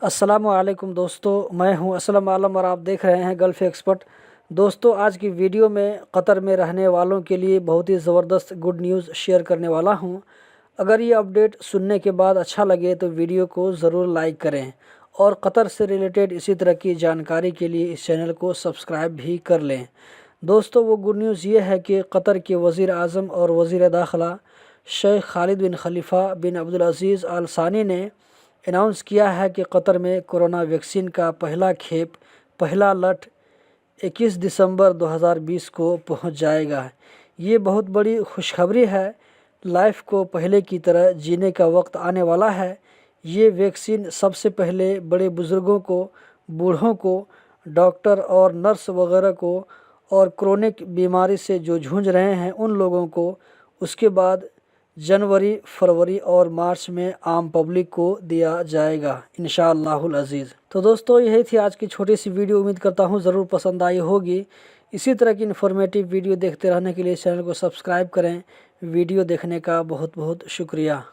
अस्सलाम वालेकुम दोस्तों, मैं हूं असलम आलम और आप देख रहे हैं गल्फ़ एक्सपर्ट। दोस्तों, आज की वीडियो में कतर में रहने वालों के लिए बहुत ही ज़बरदस्त गुड न्यूज़ शेयर करने वाला हूं। अगर ये अपडेट सुनने के बाद अच्छा लगे तो वीडियो को ज़रूर लाइक करें और कतर से रिलेटेड इसी तरह की जानकारी के लिए इस चैनल को सब्सक्राइब भी कर लें। दोस्तों, वो गुड न्यूज़ ये है कि कतर के वज़ीर आज़म और वज़ीर दाखिला शेख खालिद बिन खलीफा बिन अब्दुल अज़ीज़ आल सानी ने अनाउंस किया है कि कतर में कोरोना वैक्सीन का पहला लट 21 दिसंबर 2020 को पहुंच जाएगा। ये बहुत बड़ी खुशखबरी है। लाइफ को पहले की तरह जीने का वक्त आने वाला है। ये वैक्सीन सबसे पहले बड़े बुज़ुर्गों को, बूढ़ों को, डॉक्टर और नर्स वगैरह को और क्रोनिक बीमारी से जो जूझ रहे हैं उन लोगों को, उसके बाद जनवरी, फरवरी और मार्च में आम पब्लिक को दिया जाएगा इंशाअल्लाहुल अज़ीज़। तो दोस्तों, यही थी आज की छोटी सी वीडियो। उम्मीद करता हूँ ज़रूर पसंद आई होगी। इसी तरह की इन्फॉर्मेटिव वीडियो देखते रहने के लिए चैनल को सब्सक्राइब करें। वीडियो देखने का बहुत बहुत शुक्रिया।